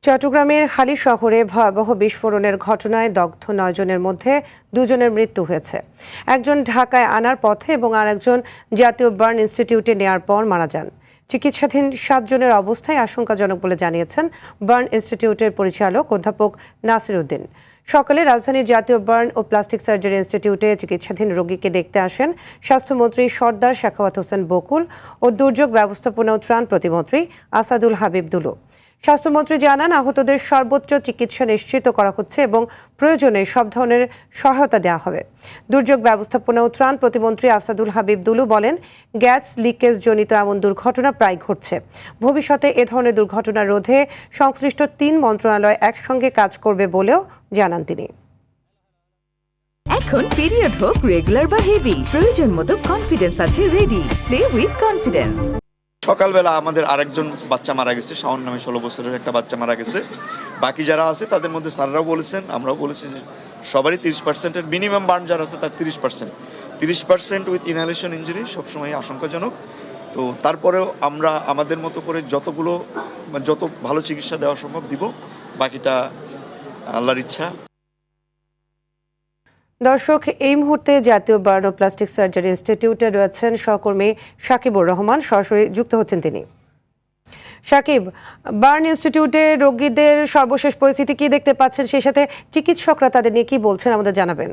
চট্টগ্রামের হালি শহরে ভয়াবহ বিস্ফোরণের ঘটনায় দগ্ধ ৯ জনের মধ্যে ২ জনের মৃত্যু হয়েছে। একজন ঢাকায় আনার পথে এবং আরেকজন জাতীয় বার্ন ইনস্টিটিউটে নেয়ার পর মারা যান। চিকিৎসাধীন ৭ জনের অবস্থায় আশঙ্কাজনক বলে জানিয়েছেন বার্ন ইনস্টিটিউটের পরিচালক অধ্যাপক নাসির উদ্দিন। সকালে রাজধানীর জাতীয় বার্ন ও প্লাস্টিক সার্জারি ইনস্টিটিউটে চিকিৎসাধীন রোগীকে দেখতে আসেন স্বাস্থ্যমন্ত্রী সর্দার সাখাওয়াত হোসেন বকুল ও দুর্যোগ ব্যবস্থাপনা ও ত্রাণ প্রতিমন্ত্রী আসাদুল হাবিব দুলু। স্বাস্থ্যমন্ত্রী জানান, আহতদের সর্বোচ্চ চিকিৎসা নিশ্চিত করা হচ্ছে এবং প্রয়োজনে সব ধরনের সহায়তা দেওয়া হবে। দুর্যোগ ব্যবস্থাপনা ও ত্রাণ প্রতিমন্ত্রী আসাদুল হাবিব দুলু বলেন, গ্যাস লিকেজ জনিত এমন দুর্ঘটনা প্রায় ঘটছে। ভবিষ্যতে এ ধরনের দুর্ঘটনা রোধে সংশ্লিষ্ট ৩ মন্ত্রণালয় একসঙ্গে কাজ করবে বলেও জানান তিনি। এখন পিরিয়ড হোক রেগুলার বা হেভি, প্রয়োজন মতো কনফিডেন্স আছে রেডি। Play with confidence. সকালবেলা আমাদের আরেকজন বাচ্চা মারা গেছে, শাওন নামে 16 বছরের একটা বাচ্চা মারা গেছে। বাকি যারা আছে তাদের মধ্যে স্যাররাও বলেছেন, আমরাও বলেছি যে সবারই 30%-এর মিনিমাম বার্ন যারা আছে তার 30% উইথ ইনহেলেশন ইঞ্জুরি সবসময় আশঙ্কাজনক। তো তারপরেও আমরা আমাদের মতো করে যত ভালো চিকিৎসা দেওয়া সম্ভব দিব, বাকিটা আল্লাহর ইচ্ছা। দর্শক, এই মুহূর্তে জাতীয় বার্ন ও প্লাস্টিক সার্জারি ইনস্টিটিউটে রয়েছেন সহকর্মী সাকিবুর রহমান, সরাসরি যুক্ত হচ্ছেন তিনি। সাকিব, বার্ন ইনস্টিটিউটে রোগীদের সর্বশেষ পরিস্থিতি কি দেখতে পাচ্ছেন, সেই সাথে চিকিৎসকরা তাদের নিয়ে কি বলছেন আমাদের জানাবেন।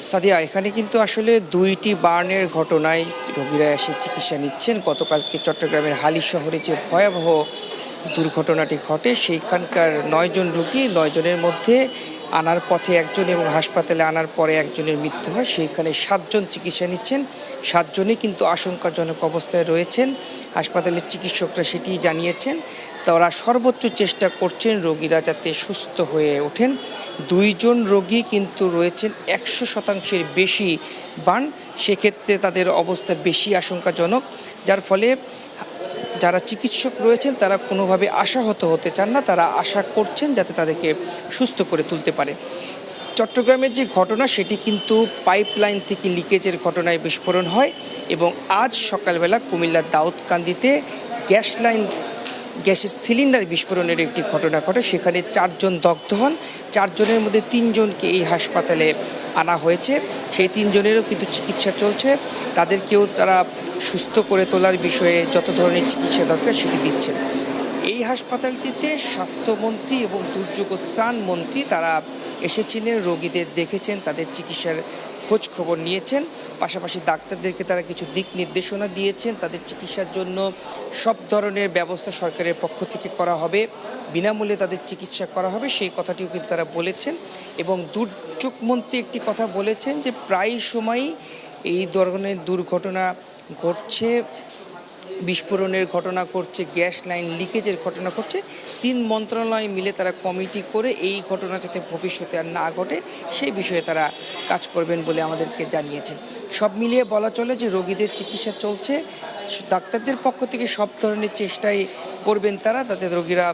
সাদিয়া, এখানে কিন্তু আসলে 2টি বার্নের ঘটনায় রোগীরা এসে চিকিৎসা নিচ্ছেন। গতকালকে চট্টগ্রামের হালি শহরে যে ভয়াবহ দুর্ঘটনাটি ঘটে, সেইখানকার 9 জন রোগী, 9 জনের মধ্যে আনার পথে একজন এবং হাসপাতালে আনার পরে একজনের মৃত্যু হয়। সেইখানে 7 জন চিকিৎসা নিচ্ছেন। 7 জনই কিন্তু আশঙ্কাজনক অবস্থায় রয়েছেন। হাসপাতালের চিকিৎসকরা সেটি জানিয়েছেন। তারা সর্বোচ্চ চেষ্টা করছেন রোগীরা যাতে সুস্থ হয়ে ওঠেন। 2 জন রোগী কিন্তু রয়েছেন 100%-এর বেশি বার্ন, সেক্ষেত্রে তাদের অবস্থা বেশি আশঙ্কাজনক, যার ফলে যারা চিকিৎসক রয়েছেন তারা কোনোভাবে আশাহত হতে চান না। তারা আশা করছেন যাতে তাদেরকে সুস্থ করে তুলতে পারে। চট্টগ্রামের যে ঘটনা, সেটি কিন্তু পাইপলাইন থেকে লিকেজের ঘটনায় বিস্ফোরণ হয় এবং আজ সকালবেলা কুমিল্লার দাউদকান্দিতে গ্যাসের সিলিন্ডার বিস্ফোরণের একটি ঘটনা ঘটে। সেখানে 4 জন দগ্ধ হন। 4 জনের মধ্যে 3 জনকে এই হাসপাতালে আনা হয়েছে। সেই 3 জনেরও কিন্তু চিকিৎসা চলছে। তাদেরকেও তারা সুস্থ করে তোলার বিষয়ে যত ধরনের চিকিৎসা দরকার সেটি দিচ্ছে। এই হাসপাতালটিতে স্বাস্থ্যমন্ত্রী এবং দুর্যোগ ত্রাণ মন্ত্রী তারা এসেছিলেন, রোগীদের দেখেছেন, তাদের চিকিৎসার খোঁজ খবর নিয়েছেন। পাশাপাশি ডাক্তারদেরকে তারা কিছু দিক নির্দেশনা দিয়েছেন। তাদের চিকিৎসার জন্য সব ধরনের ব্যবস্থা সরকারের পক্ষ থেকে করা হবে, বিনামূল্যে তাদের চিকিৎসা করা হবে, সেই কথাটিও কিন্তু তারা বলেছেন। এবং দুর্যোগ মন্ত্রী একটি কথা বলেছেন যে প্রায় সময়ই এই ধরনের দুর্ঘটনা ঘটছে, বিস্ফোরণের ঘটনা ঘটছে, গ্যাস লাইন লিকেজের ঘটনা ঘটছে। 3 মন্ত্রণালয় মিলে তারা কমিটি করে এই ঘটনা যাতে ভবিষ্যতে আর না ঘটে সেই বিষয়ে তারা কাজ করবেন বলে আমাদেরকে জানিয়েছেন। সব মিলিয়ে বলা চলে যে রোগীদের চিকিৎসা চলছে। ডাক্তারদের পক্ষ থেকে সব ধরনের চেষ্টাই করবেন তারা, যাতে রোগীরা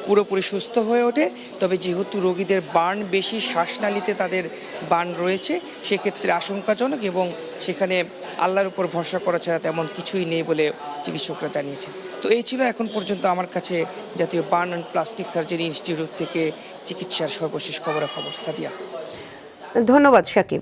পুরোপুরি সুস্থ হয়ে ওঠে। তবে যেহেতু রোগীদের বার্ন বেশি, শ্বাসনালীতে তাদের বার্ন রয়েছে, সেক্ষেত্রে আশঙ্কাজনক এবং সেখানে আল্লাহর উপর ভরসা করা ছাড়া তেমন কিছুই নেই বলে চিকিৎসকরা জানিয়েছেন। তো এই ছিল এখন পর্যন্ত আমার কাছে জাতীয় burn and plastic surgery institute থেকে চিকিৎসার সর্বশেষ খবরাখবর। সাদিয়া, ধন্যবাদ সাকিব।